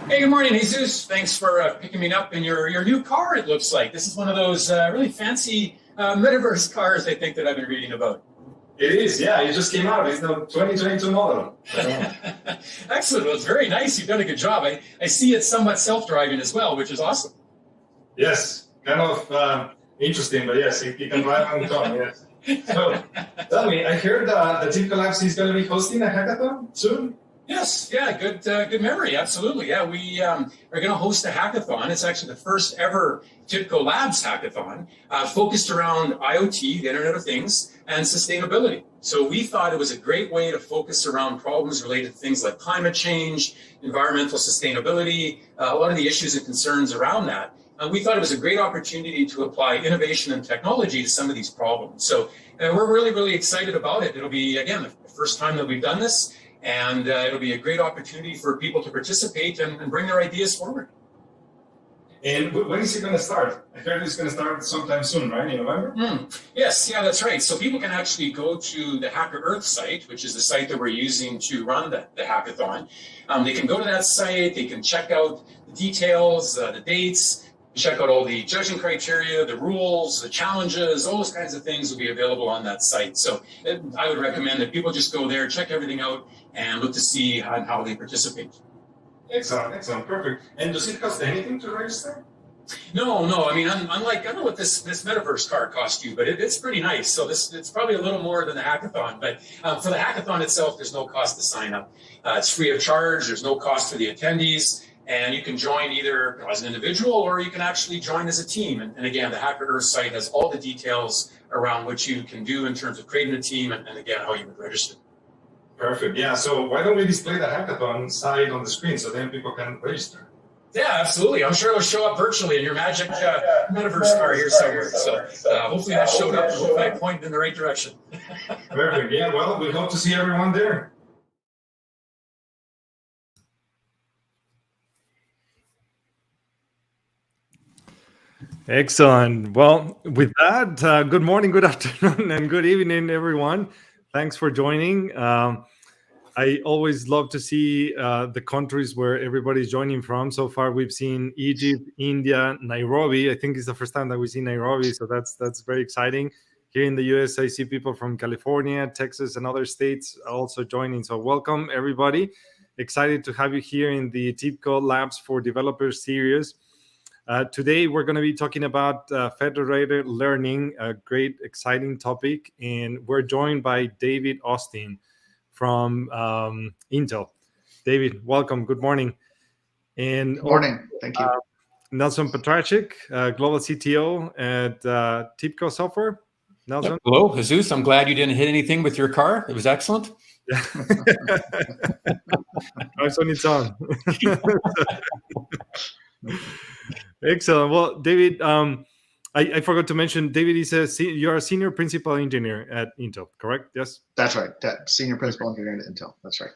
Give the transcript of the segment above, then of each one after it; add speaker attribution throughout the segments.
Speaker 1: Hey, good morning, Jesus. Thanks for picking me up in your new car, it looks like. This is one of those really fancy metaverse cars, I think, that I've been reading about.
Speaker 2: It is, yeah. It just came out. It's the 2022 model.
Speaker 1: Excellent. Well, it's very nice. You've done a good job. I see it's somewhat self-driving as well, which is awesome.
Speaker 2: Yes, kind of interesting, but yes, you can drive on top, yes. So, tell me, I heard the TIBCO Labs is going to be hosting a hackathon soon?
Speaker 1: Yes, yeah, good memory, absolutely. Yeah, we are going to host a hackathon. It's actually the first ever TIBCO Labs hackathon focused around IoT, the Internet of Things, and sustainability. So we thought it was a great way to focus around problems related to things like climate change, environmental sustainability, a lot of the issues and concerns around that. We thought it was a great opportunity to apply innovation and technology to some of these problems. So we're really, really excited about it. It'll be, again, the first time that we've done this. And it'll be a great opportunity for people to participate and bring their ideas forward.
Speaker 2: And when is it going to start? I heard it's going to start sometime soon, right? In November?
Speaker 1: Yes, yeah, that's right. So people can actually go to the Hacker Earth site, which is the site that we're using to run the hackathon. They can go to that site. They can check out the details, the dates, check out all the judging criteria, the rules, the challenges, all those kinds of things will be available on that site. So I would recommend that people just go there, check everything out, and look to see how they participate.
Speaker 2: Excellent, perfect. And does it cost anything to register?
Speaker 1: No. I mean, unlike, I don't know what this metaverse card cost you, but it's pretty nice. So it's probably a little more than the hackathon. But for the hackathon itself, there's no cost to sign up. It's free of charge. There's no cost for the attendees. And you can join either as an individual or you can actually join as a team. And again, the Hacker Earth site has all the details around what you can do in terms of creating a team and again, how you would register.
Speaker 2: Perfect. Yeah. So why don't we display the hackathon site on the screen so then people can register?
Speaker 1: Yeah, absolutely. I'm sure it'll show up virtually in your magic metaverse car here somewhere. So hopefully that showed up and hopefully I pointed in the right direction.
Speaker 2: Perfect. Yeah. Well, we hope to see everyone there.
Speaker 3: Excellent. Well, with that, good morning, good afternoon, and good evening, everyone. Thanks for joining. I always love to see the countries where everybody's joining from. So far, we've seen Egypt, India, Nairobi. I think it's the first time that we see Nairobi, so that's very exciting. Here in the US, I see people from California, Texas, and other states also joining. So welcome, everybody. Excited to have you here in the TIBCO Labs for Developers series. Today, we're going to be talking about federated learning, a great, exciting topic. And we're joined by David Austin from Intel. David, welcome. Good morning. And
Speaker 4: good morning. Thank you.
Speaker 3: Nelson Petracek, Global CTO at TIBCO Software. Nelson.
Speaker 5: Hello, Jesus. I'm glad you didn't hit anything with your car. It was excellent.
Speaker 3: Yeah. Nice on its own. Excellent. Well, David, I forgot to mention, David you're a senior principal engineer at Intel, correct? Yes.
Speaker 4: That's right. Senior principal engineer at Intel. That's right.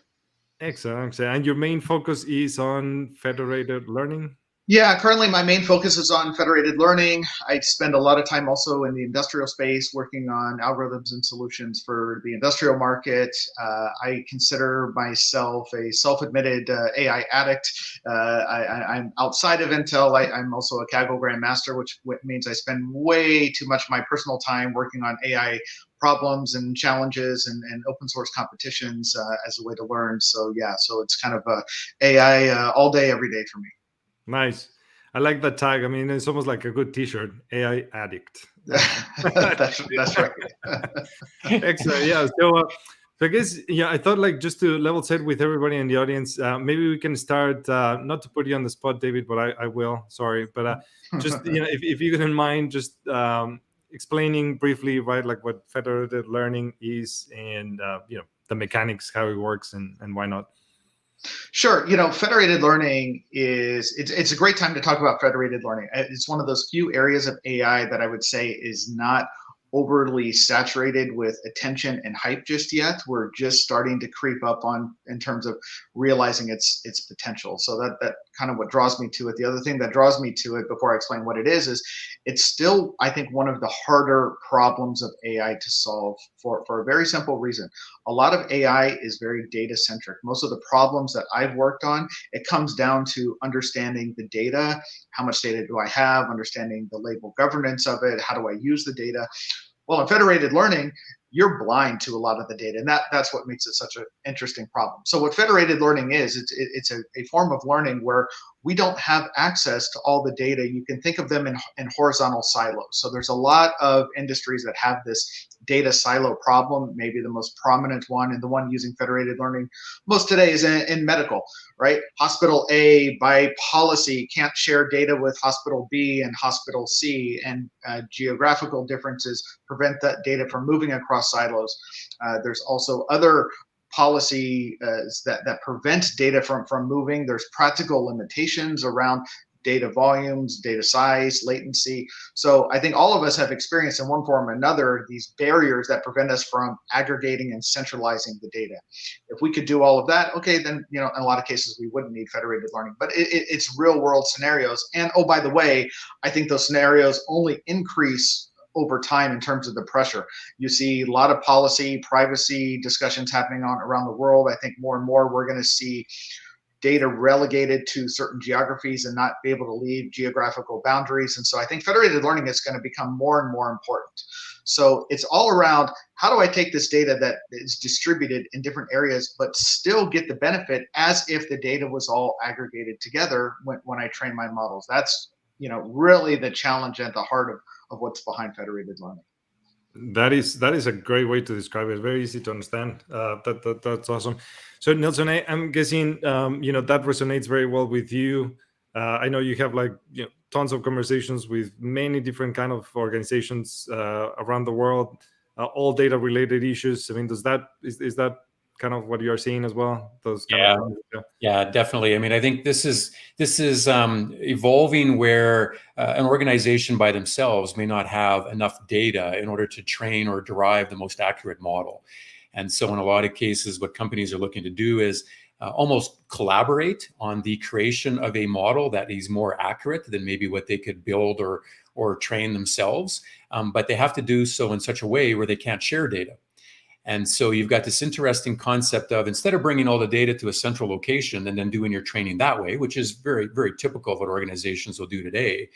Speaker 3: Excellent. And your main focus is on federated learning?
Speaker 4: Yeah, currently my main focus is on federated learning. I spend a lot of time also in the industrial space working on algorithms and solutions for the industrial market. I consider myself a self-admitted AI addict. I'm outside of Intel. I'm also a Kaggle Grandmaster, which means I spend way too much of my personal time working on AI problems and challenges and open source competitions as a way to learn. So yeah, so it's kind of AI all day, every day for me.
Speaker 3: Nice. I like that tag. I mean, it's almost like a good t-shirt, AI addict.
Speaker 4: that's right.
Speaker 3: Excellent. Yeah. So I guess, I thought like just to level set with everybody in the audience, maybe we can start, not to put you on the spot, David, but I will, sorry. But just, if you couldn't mind just explaining briefly, right, like what federated learning is and, the mechanics, how it works and why not.
Speaker 4: Sure. Federated learning it's a great time to talk about federated learning. It's one of those few areas of AI that I would say is not overly saturated with attention and hype just yet. We're just starting to creep up on in terms of realizing its potential. So that kind of what draws me to it. The other thing that draws me to it before I explain what it is it's still, I think, one of the harder problems of AI to solve for a very simple reason. A lot of AI is very data centric. Most of the problems that I've worked on, it comes down to understanding the data. How much data do I have? Understanding the label governance of it. How do I use the data? Well, in federated learning, you're blind to a lot of the data, and that's what makes it such an interesting problem. So what federated learning is, it's a form of learning where we don't have access to all the data. You can think of them in horizontal silos. So there's a lot of industries that have this data silo problem. Maybe the most prominent one, and the one using federated learning most today, is in medical, right? Hospital A, by policy, can't share data with hospital B and hospital C, and geographical differences prevent that data from moving across silos. There's also other policy that prevent data from moving. There's practical limitations around data volumes, data size, latency. So I think all of us have experienced in one form or another these barriers that prevent us from aggregating and centralizing the data. If we could do all of that, okay, then in a lot of cases we wouldn't need federated learning. But it's real world scenarios. And oh, by the way, I think those scenarios only increase over time in terms of the pressure. You see a lot of policy, privacy discussions happening around the world. I think more and more we're going to see data relegated to certain geographies and not be able to leave geographical boundaries. And so I think federated learning is going to become more and more important. So it's all around, how do I take this data that is distributed in different areas, but still get the benefit as if the data was all aggregated together when I train my models? That's really the challenge at the heart of what's behind federated learning.
Speaker 3: That is a great way to describe it. Very easy to understand. That's awesome. So Nelson, I'm guessing that resonates very well with you. I know you have tons of conversations with many different kind of organizations around the world, all data related issues. I mean, is that kind of what you are seeing as well? Those kind of
Speaker 5: yeah, definitely. I mean, I think this is evolving where an organization by themselves may not have enough data in order to train or derive the most accurate model. And so in a lot of cases, what companies are looking to do is almost collaborate on the creation of a model that is more accurate than maybe what they could build or train themselves. But they have to do so in such a way where they can't share data. And so you've got this interesting concept of, instead of bringing all the data to a central location and then doing your training that way, which is very, very typical of what organizations will do today,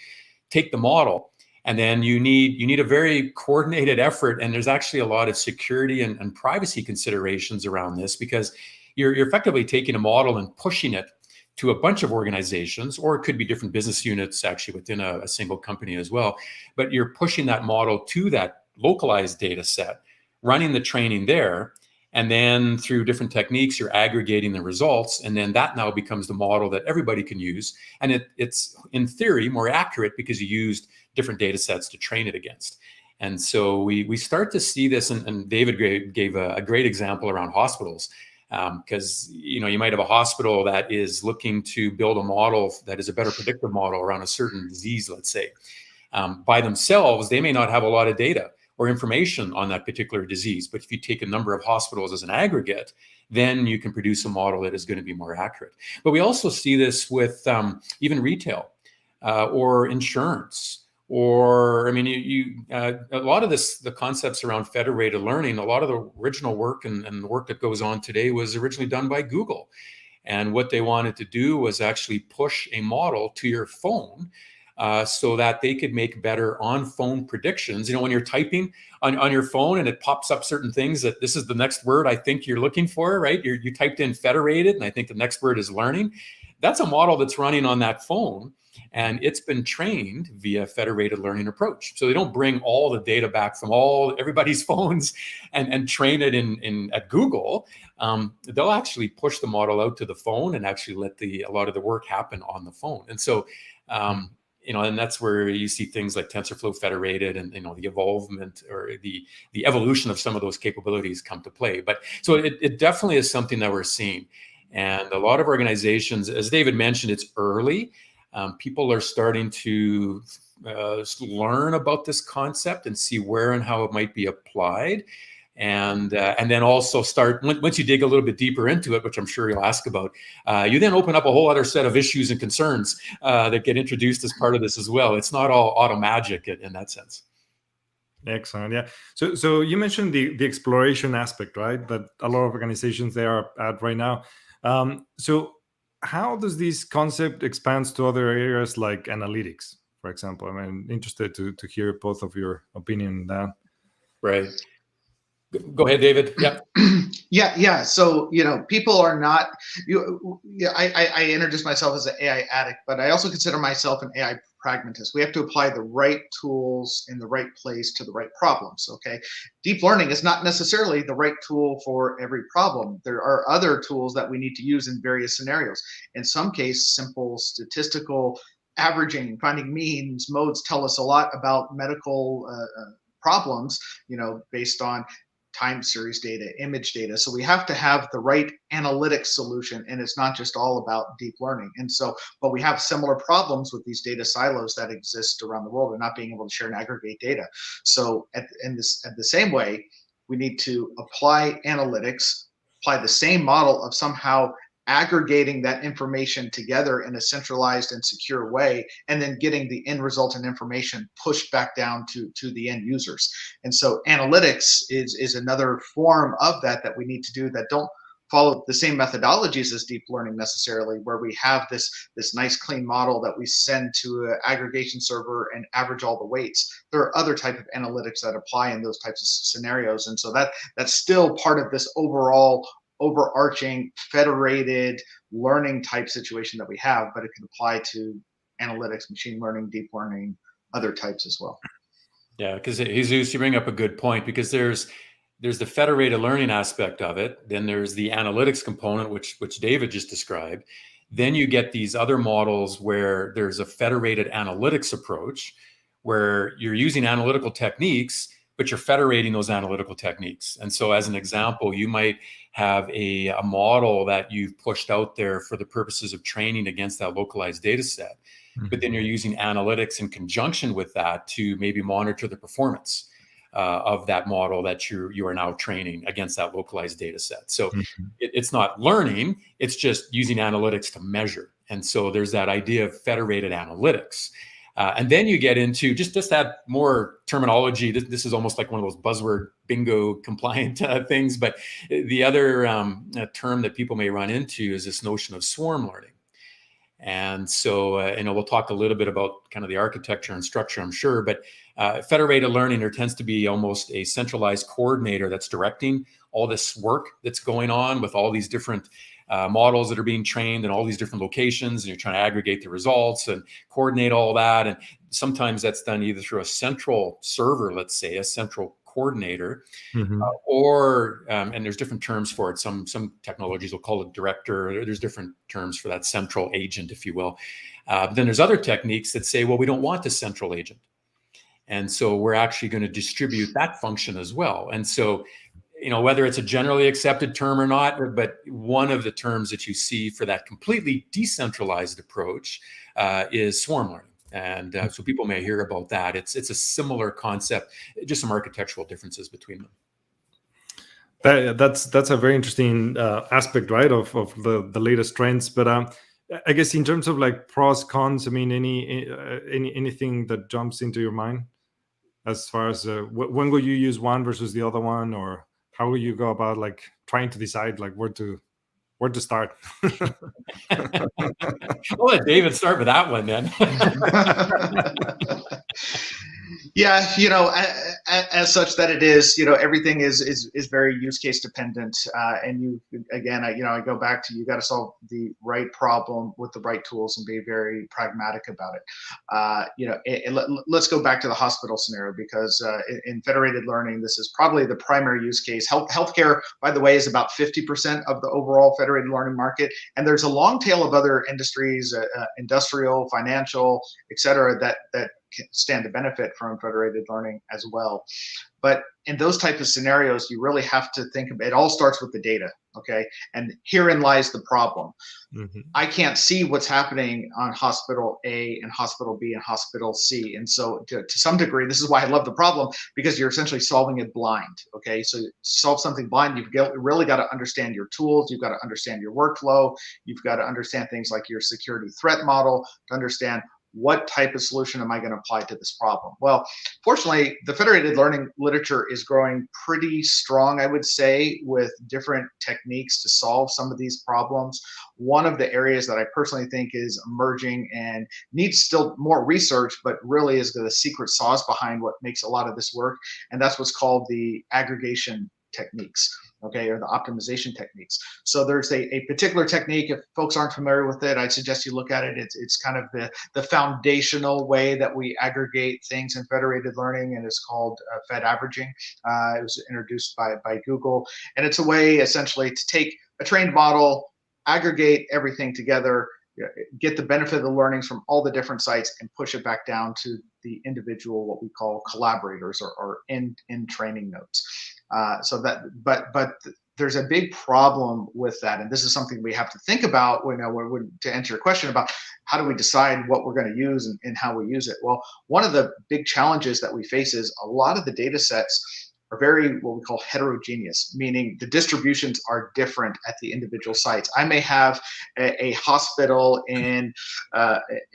Speaker 5: take the model, and then you need a very coordinated effort. And there's actually a lot of security and privacy considerations around this, because you're effectively taking a model and pushing it to a bunch of organizations, or it could be different business units actually within a single company as well. But you're pushing that model to that localized data set, running the training there, and then through different techniques, you're aggregating the results, and then that now becomes the model that everybody can use. And it's in theory more accurate because you used different data sets to train it against. And so we start to see this, and David gave a great example around hospitals, because you might have a hospital that is looking to build a model that is a better predictive model around a certain disease, let's say. By themselves, they may not have a lot of data or information on that particular disease. But if you take a number of hospitals as an aggregate, then you can produce a model that is going to be more accurate. But we also see this with even retail or insurance, or, I mean, a lot of the concepts around federated learning, a lot of the original work and the work that goes on today was originally done by Google. And what they wanted to do was actually push a model to your phone, so that they could make better on-phone predictions. When you're typing on your phone and it pops up certain things, that this is the next word I think you're looking for, right? You typed in federated, and I think the next word is learning. That's a model that's running on that phone, and it's been trained via federated learning approach. So they don't bring all the data back from everybody's phones and train it at Google. They'll actually push the model out to the phone and actually let a lot of the work happen on the phone. And so and that's where you see things like TensorFlow federated and the evolvement or the evolution of some of those capabilities come to play. But so it definitely is something that we're seeing. And a lot of organizations, as David mentioned, it's early. People are starting to learn about this concept and see where and how it might be applied. And then also start, once you dig a little bit deeper into it, which I'm sure you'll ask about, you then open up a whole other set of issues and concerns that get introduced as part of this as well. It's not all auto magic in that sense.
Speaker 3: Excellent. Yeah. So you mentioned the exploration aspect, right? That a lot of organizations they are at right now. So how does this concept expands to other areas like analytics, for example? I'm interested to hear both of your opinion on that.
Speaker 5: Right. Go ahead, David. Yeah.
Speaker 4: Yeah. So, people are not, I introduced myself as an AI addict, but I also consider myself an AI pragmatist. We have to apply the right tools in the right place to the right problems. Okay. Deep learning is not necessarily the right tool for every problem. There are other tools that we need to use in various scenarios. In some case, simple statistical averaging, finding means, modes tell us a lot about medical problems, based on time series data, image data. So we have to have the right analytics solution, and it's not just all about deep learning. And so, but we have similar problems with these data silos that exist around the world and not being able to share and aggregate data. So in the same way, we need to apply analytics, apply the same model of somehow aggregating that information together in a centralized and secure way, and then getting the end resultant information pushed back down to the end users. And so analytics is another form of that we need to do that don't follow the same methodologies as deep learning necessarily, where we have this nice clean model that we send to an aggregation server and average all the weights. There are other type of analytics that apply in those types of scenarios. And so that's still part of this overarching federated learning type situation that we have, but it can apply to analytics, machine learning, deep learning, other types as well.
Speaker 5: Yeah, because Jesus, you bring up a good point, because there's the federated learning aspect of it. Then there's the analytics component, which David just described. Then you get these other models where there's a federated analytics approach, where you're using analytical techniques, but you're federating those analytical techniques. And so as an example, you might have a model that you've pushed out there for the purposes of training against that localized data set. But then you're using analytics in conjunction with that to maybe monitor the performance of that model that you are now training against that localized data set. So it's not learning, it's just using analytics to measure. And so there's that idea of federated analytics. And then you get into just add more terminology. This is almost like one of those buzzword bingo compliant things. But the other term that people may run into is this notion of swarm learning. And so, we'll talk a little bit about kind of the architecture and structure, I'm sure. But federated learning, there tends to be almost a centralized coordinator that's directing all this work that's going on with all these different models that are being trained in all these different locations, and you're trying to aggregate the results and coordinate all that. And sometimes that's done either through a central server, let's say a central coordinator, or and there's different terms for it. Some technologies will call it director. There's different terms for that central agent, if you will. Then there's other techniques that say, well, we don't want a central agent, and so we're actually going to distribute that function as well. And so, whether it's a generally accepted term or not, but one of the terms that you see for that completely decentralized approach is swarm learning. And so people may hear about that. It's a similar concept, just some architectural differences between them.
Speaker 3: That's a very interesting aspect, right, of the latest trends. But I guess in terms of like pros, cons, I mean, anything that jumps into your mind as far as when will you use one versus the other one, or how will you go about like trying to decide like where to start?
Speaker 5: I'll let David start with that one then.
Speaker 4: Yeah, as such that it is, everything is very use case dependent. And I go back to, you got to solve the right problem with the right tools and be very pragmatic about it. Let's go back to the hospital scenario, because in federated learning, this is probably the primary use case. Healthcare, by the way, is about 50% of the overall federated learning market. And there's a long tail of other industries, industrial, financial, et cetera, that stand to benefit from federated learning as well. But in those type of scenarios, you really have to think of it. All starts with the data, okay? And herein lies the problem.
Speaker 3: Mm-hmm.
Speaker 4: I can't see what's happening on hospital A and hospital B and hospital C. And so to some degree, this is why I love the problem, because you're essentially solving it blind, okay? So to solve something blind, you've really got to understand your tools. You've got to understand your workflow. You've got to understand things like your security threat model to understand what type of solution am I going to apply to this problem? Well, fortunately, the federated learning literature is growing pretty strong, I would say, with different techniques to solve some of these problems. One of the areas that I personally think is emerging and needs still more research, but really is the secret sauce behind what makes a lot of this work, and that's what's called the aggregation techniques, okay, or the optimization techniques. So there's a particular technique. If folks aren't familiar with it, I'd suggest you look at it. It's kind of the foundational way that we aggregate things in federated learning, and it's called Fed averaging. It was introduced by Google, and it's a way essentially to take a trained model, aggregate everything together, get the benefit of the learnings from all the different sites, and push it back down to the individual, what we call collaborators or in training notes. But there's a big problem with that, and this is something we have to think about when to answer your question about how do we decide what we're going to use and how we use it. Well, one of the big challenges that we face is a lot of the data sets are very what we call heterogeneous, meaning the distributions are different at the individual sites. I may have a hospital in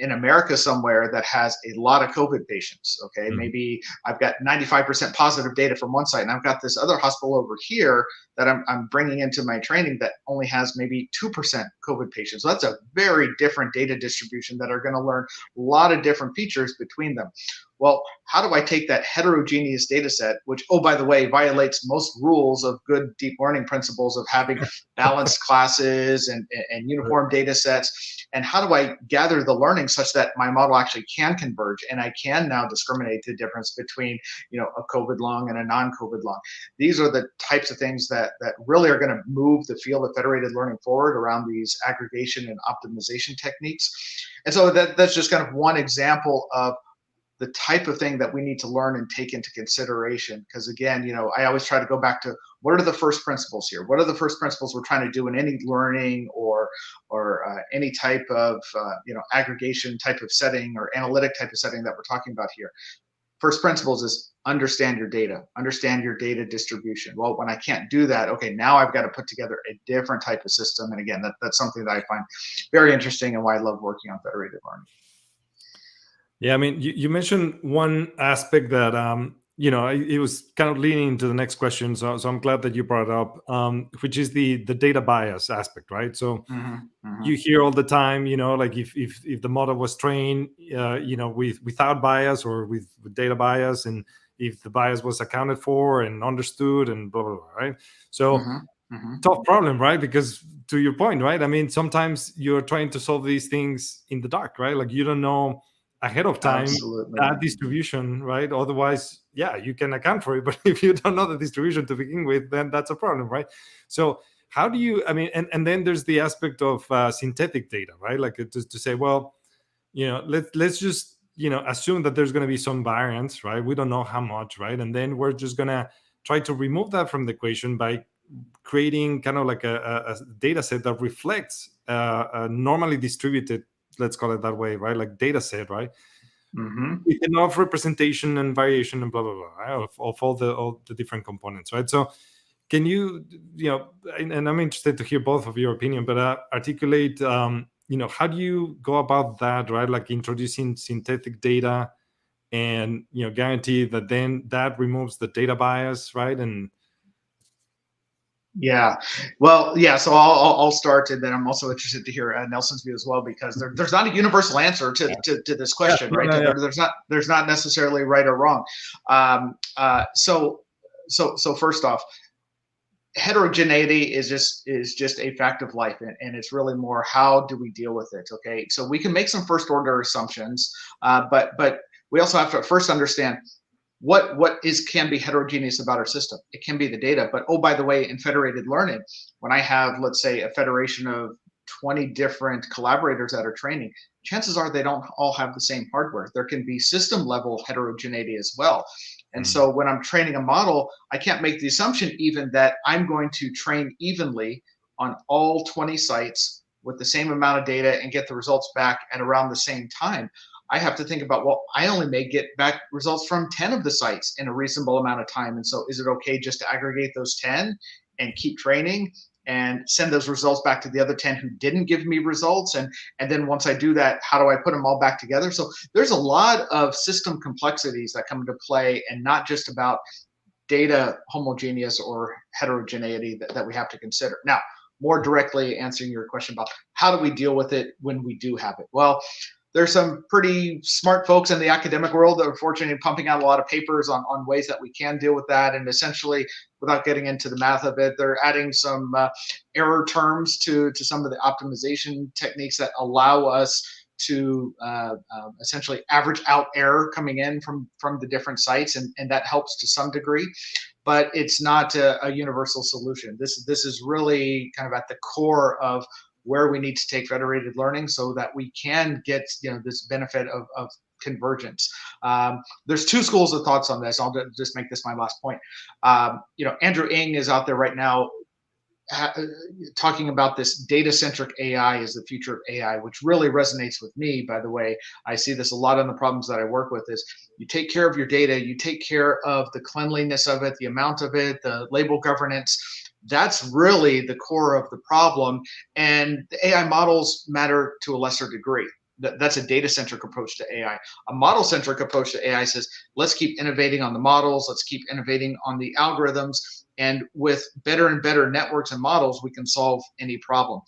Speaker 4: America somewhere that has a lot of COVID patients. Okay, maybe I've got 95% positive data from one site, and I've got this other hospital over here that I'm bringing into my training that only has maybe 2% COVID patients. So that's a very different data distribution that are going to learn a lot of different features between them. Well, how do I take that heterogeneous data set, which, oh, by the way, violates most rules of good deep learning principles of having balanced classes and uniform data sets, and how do I gather the learning such that my model actually can converge and I can now discriminate the difference between, a COVID lung and a non-COVID lung? These are the types of things that really are going to move the field of federated learning forward around these aggregation and optimization techniques. And so that's just kind of one example of the type of thing that we need to learn and take into consideration. Because again, I always try to go back to what are the first principles here? What are the first principles we're trying to do in any learning or any type of aggregation type of setting or analytic type of setting that we're talking about here? First principles is understand your data distribution. Well, when I can't do that, okay, now I've got to put together a different type of system. And again, that's something that I find very interesting and why I love working on federated learning.
Speaker 3: Yeah, I mean, you mentioned one aspect that it was kind of leaning into the next question, so I'm glad that you brought it up, which is the data bias aspect, right? So you hear all the time, like if the model was trained, without bias or with data bias, and if the bias was accounted for and understood and blah blah blah, right? So tough problem, right? Because to your point, right? I mean, sometimes you're trying to solve these things in the dark, right? Like you don't know ahead of time that distribution, right? Otherwise, yeah, you can account for it, but if you don't know the distribution to begin with, then that's a problem, right? So how do you, I mean, and then there's the aspect of synthetic data, right? Like to say, well, let's just assume that there's going to be some variance, right? We don't know how much, right? And then we're just going to try to remove that from the equation by creating kind of like a data set that reflects a normally distributed, let's call it that way, right? Like data set, right? With enough representation and variation and blah blah blah, right? of all the different components, right? So can you, and I'm interested to hear both of your opinion, but articulate, how do you go about that, right? Like introducing synthetic data and guarantee that then that removes the data bias, right? And
Speaker 4: yeah, well, yeah. So I'll start, and then I'm also interested to hear Nelson's view as well, because there's not a universal answer to this question, right? There's not necessarily right or wrong. So first off, heterogeneity is just a fact of life, and it's really more how do we deal with it? Okay, so we can make some first order assumptions, but we also have to first understand what can be heterogeneous about our system. It can be the data, but oh, by the way, in federated learning, when I have, let's say, a federation of 20 different collaborators that are training, chances are they don't all have the same hardware. There can be system level heterogeneity as well. And so when I'm training a model, I can't make the assumption even that I'm going to train evenly on all 20 sites with the same amount of data and get the results back at around the same time. I have to think about, well, I only may get back results from 10 of the sites in a reasonable amount of time. And so is it okay just to aggregate those 10 and keep training and send those results back to the other 10 who didn't give me results? And then once I do that, how do I put them all back together? So there's a lot of system complexities that come into play, and not just about data homogeneous or heterogeneity that we have to consider. Now, more directly answering your question about how do we deal with it when we do have it? Well, there's some pretty smart folks in the academic world that are fortunately pumping out a lot of papers on ways that we can deal with that. And essentially, without getting into the math of it, they're adding some error terms to some of the optimization techniques that allow us to essentially average out error coming in from the different sites, and that helps to some degree. But it's not a universal solution. This is really kind of at the core of where we need to take federated learning so that we can get this benefit of convergence. There's two schools of thoughts on this. I'll just make this my last point. Andrew Ng is out there right now talking about this data-centric AI is the future of AI, which really resonates with me, by the way. I see this a lot in the problems that I work with is you take care of your data, you take care of the cleanliness of it, the amount of it, the label governance. That's really the core of the problem. And the AI models matter to a lesser degree. That's a data-centric approach to AI. A model-centric approach to AI says, let's keep innovating on the models, let's keep innovating on the algorithms, and with better and better networks and models, we can solve any problem.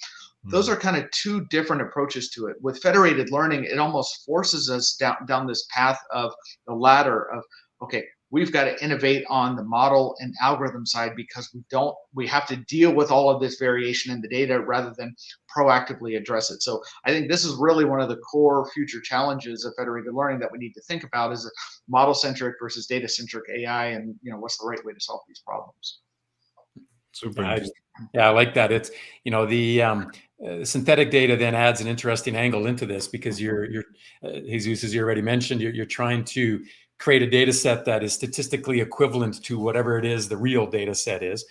Speaker 4: Those are kind of two different approaches to it. With federated learning, it almost forces us down this path of the ladder of, okay, we've got to innovate on the model and algorithm side because we have to deal with all of this variation in the data rather than proactively address it. So I think this is really one of the core future challenges of federated learning that we need to think about is a model-centric versus data-centric AI, and what's the right way to solve these problems.
Speaker 3: Super.
Speaker 5: I like that. It's the synthetic data then adds an interesting angle into this because you're Jesus, as you already mentioned, you're trying to create a data set that is statistically equivalent to whatever it is the real data set is,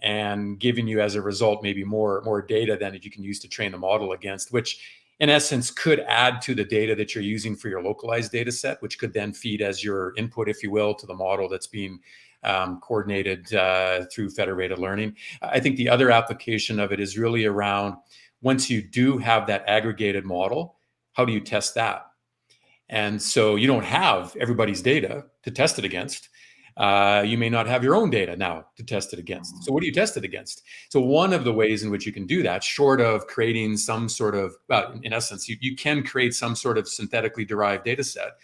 Speaker 5: and giving you as a result maybe more data than that you can use to train the model against, which in essence could add to the data that you're using for your localized data set, which could then feed as your input, if you will, to the model that's being coordinated through federated learning. I think the other application of it is really around once you do have that aggregated model, how do you test that? And so you don't have everybody's data to test it against. You may not have your own data now to test it against. So what do you test it against? So one of the ways in which you can do that, short of creating some sort of, in essence, you can create some sort of synthetically derived data set,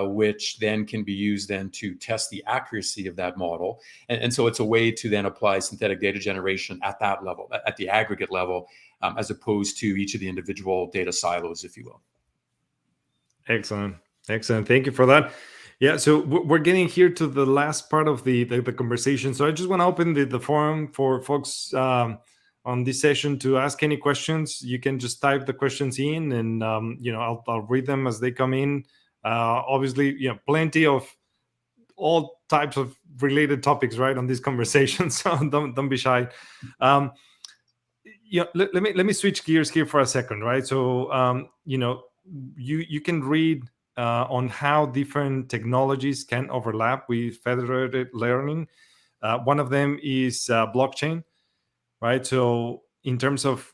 Speaker 5: which then can be used then to test the accuracy of that model. And so it's a way to then apply synthetic data generation at that level, at the aggregate level, as opposed to each of the individual data silos, if you will.
Speaker 3: Excellent. Thank you for that. Yeah, so we're getting here to the last part of the conversation. So I just want to open the forum for folks on this session to ask any questions. You can just type the questions in, and I'll read them as they come in. Obviously, plenty of all types of related topics, right, on this conversation. So don't be shy. Let me switch gears here for a second, right? So you can read on how different technologies can overlap with federated learning. One of them is blockchain, right? So in terms of,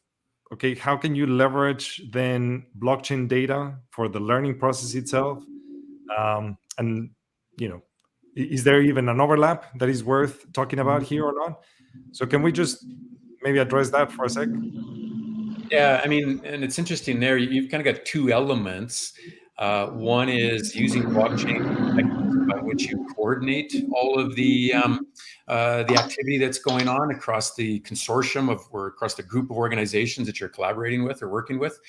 Speaker 3: okay, how can you leverage then blockchain data for the learning process itself? And, is there even an overlap that is worth talking about here or not? So can we just maybe address that for a sec?
Speaker 5: Yeah, I mean, and it's interesting there. You've kind of got two elements. One is using blockchain by which you coordinate all of the activity that's going on across the consortium or across the group of organizations that you're collaborating with or working with.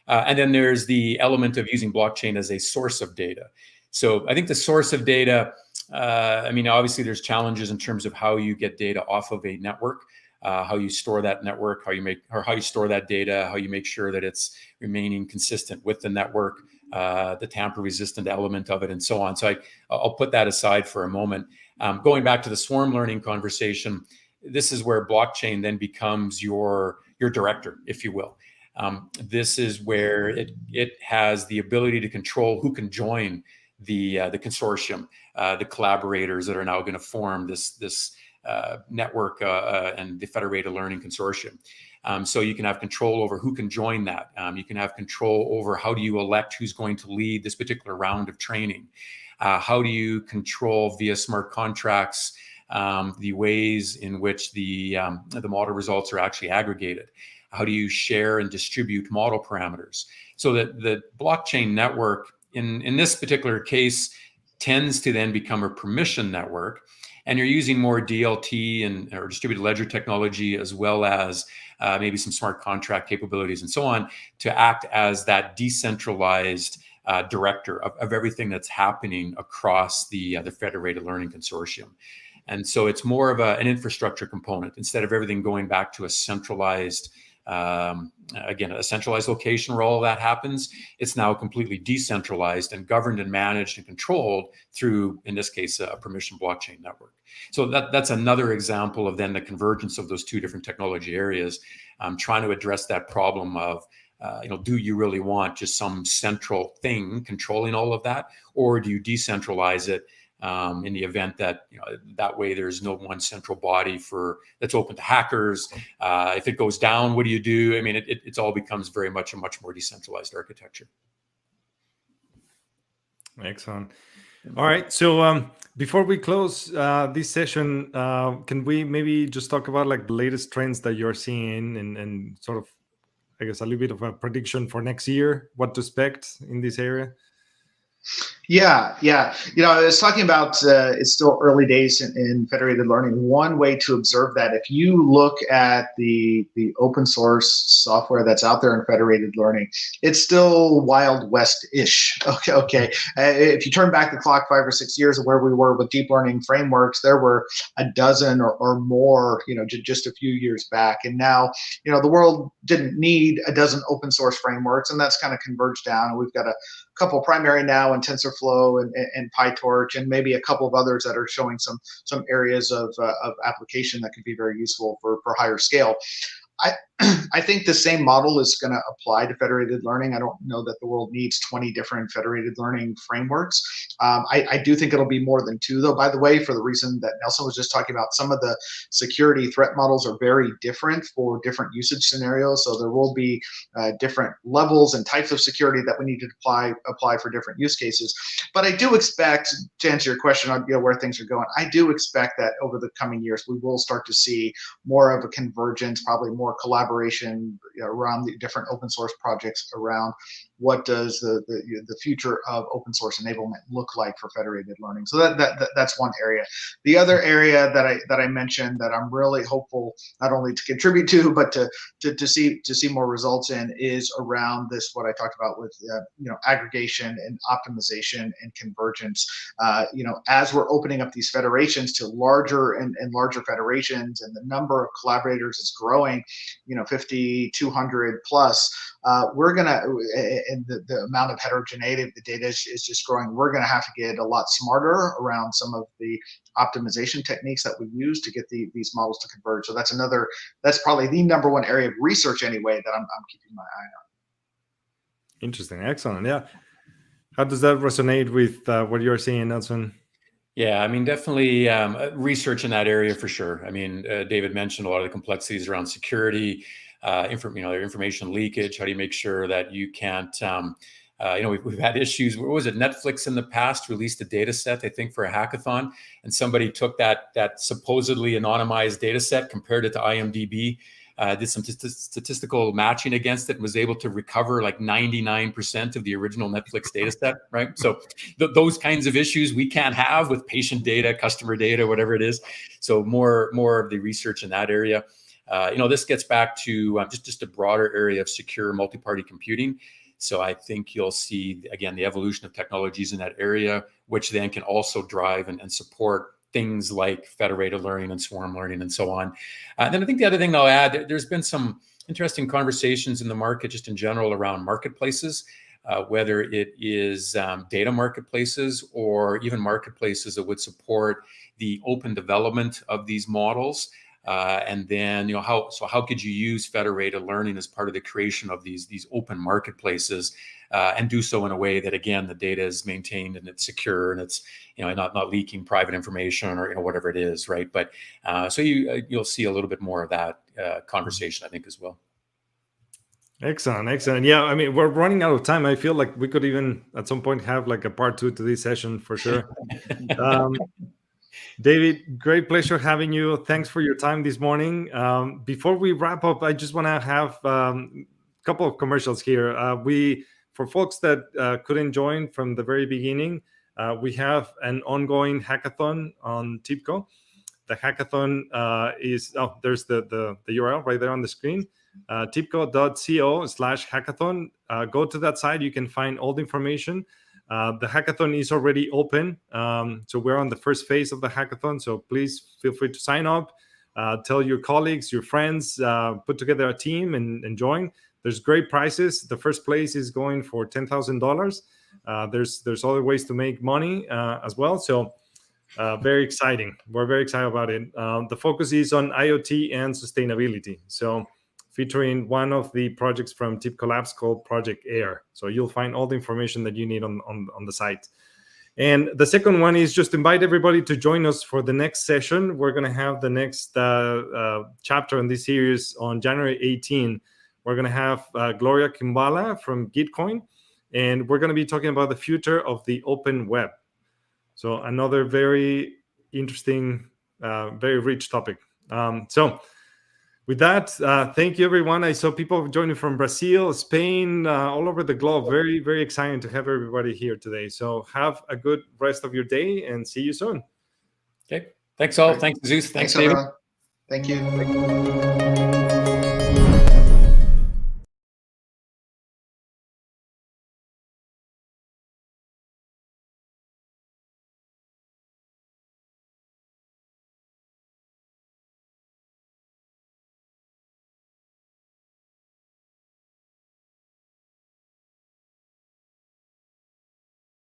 Speaker 5: And then there's the element of using blockchain as a source of data. So I think the source of data, obviously there's challenges in terms of how you get data off of a network. how you store that network, how you store that data, how you make sure that it's remaining consistent with the network, the tamper-resistant element of it, and so on. So I'll put that aside for a moment. Going back to the swarm learning conversation, this is where blockchain then becomes your director, if you will. This is where it has the ability to control who can join the consortium, the collaborators that are now going to form this network and the Federated Learning Consortium. So you can have control over who can join that. You can have control over how do you elect who's going to lead this particular round of training. How do you control via smart contracts the ways in which the model results are actually aggregated? How do you share and distribute model parameters? So that the blockchain network in this particular case tends to then become a permission network, and you're using more DLT or distributed ledger technology, as well as maybe some smart contract capabilities and so on, to act as that decentralized director of everything that's happening across the Federated Learning Consortium. And so it's more of an infrastructure component instead of everything going back to a centralized, again, a centralized location where all of that happens. It's now completely decentralized and governed and managed and controlled through, in this case, a permission blockchain network. So that's another example of then the convergence of those two different technology areas, trying to address that problem of, do you really want just some central thing controlling all of that, or do you decentralize it in the event that that way there's no one central body that's open to hackers? If it goes down, what do you do? I mean, it all becomes very much a much more decentralized architecture.
Speaker 3: Excellent. All right. So before we close this session, can we maybe just talk about like the latest trends that you're seeing and sort of, I guess, a little bit of a prediction for next year, what to expect in this area?
Speaker 4: Yeah. I was talking about it's still early days in federated learning. One way to observe that, if you look at the open source software that's out there in federated learning, it's still Wild West-ish. Okay. If you turn back the clock 5 or 6 years of where we were with deep learning frameworks, there were a dozen or more, just a few years back. And now, the world didn't need a dozen open source frameworks, and that's kind of converged down. And we've got a couple primary now in TensorFlow and PyTorch, and maybe a couple of others that are showing some areas of application that could be very useful for higher scale. I think the same model is going to apply to federated learning. I don't know that the world needs 20 different federated learning frameworks. I do think it'll be more than 2, though, by the way, for the reason that Nelson was just talking about. Some of the security threat models are very different for different usage scenarios. So there will be different levels and types of security that we need to apply for different use cases. But I do expect, to answer your question on where things are going, I do expect that over the coming years, we will start to see more of a convergence, probably more collaboration around the different open source projects around what does the future of open source enablement look like for federated learning. So that's one area. The other area that I mentioned that I'm really hopeful not only to contribute to, but to see more results in, is around this, what I talked about with aggregation and optimization and convergence. As we're opening up these federations to larger and larger federations, and the number of collaborators is growing, 50, 200 plus, we're gonna, and the amount of heterogeneity of the data is just growing. We're gonna have to get a lot smarter around some of the optimization techniques that we use to get these models to converge. So that's probably the number one area of research anyway that I'm keeping my eye on.
Speaker 3: Interesting. Excellent. Yeah. How does that resonate with what you're seeing, Nelson?
Speaker 5: Yeah, I mean, definitely research in that area for sure. I mean, David mentioned a lot of the complexities around security, information leakage. How do you make sure that you can't, we've had issues. What was it? Netflix in the past released a data set, I think, for a hackathon, and somebody took that supposedly anonymized data set, compared it to IMDb, did some statistical matching against it, and was able to recover like 99% of the original Netflix data set, right? So those kinds of issues we can't have with patient data, customer data, whatever it is. So more of the research in that area. This gets back to just a broader area of secure multi-party computing. So I think you'll see, again, the evolution of technologies in that area, which then can also drive and support things like federated learning and swarm learning and so on. Then I think the other thing I'll add, there's been some interesting conversations in the market just in general around marketplaces, whether it is data marketplaces or even marketplaces that would support the open development of these models. And then, how could you use federated learning as part of the creation of these open marketplaces, and do so in a way that, again, the data is maintained and it's secure and it's not leaking private information or whatever it is, right? But so you'll see a little bit more of that conversation, I think, as well.
Speaker 3: Excellent. Yeah, I mean, we're running out of time. I feel like we could even at some point have like a part 2 to this session for sure. David, great pleasure having you. Thanks for your time this morning. Before we wrap up, I just want to have a couple of commercials here. For folks that couldn't join from the very beginning, we have an ongoing hackathon on TIBCO. The hackathon there's the URL right there on the screen. TIBCO.co/hackathon. Go to that site. You can find all the information. The hackathon is already open. So we're on the first phase of the hackathon. So please feel free to sign up. Tell your colleagues, your friends, put together a team and join. There's great prizes. The first place is going for $10,000. There's other ways to make money as well. So very exciting. We're very excited about it. The focus is on IoT and sustainability. So featuring one of the projects from TIBCO Labs called Project Air. So you'll find all the information that you need on the site. And the second one is just invite everybody to join us for the next session. We're going to have the next chapter in this series on January 18. We're going to have Gloria Kimbala from Gitcoin, and we're going to be talking about the future of the open web. So another very interesting, very rich topic. So with that, thank you, everyone. I saw people joining from Brazil, Spain, all over the globe. Very, very exciting to have everybody here today. So have a good rest of your day and see you soon.
Speaker 5: Okay. Thanks all. Thanks, Zeus. Thanks, David.
Speaker 4: Everyone. Thank you.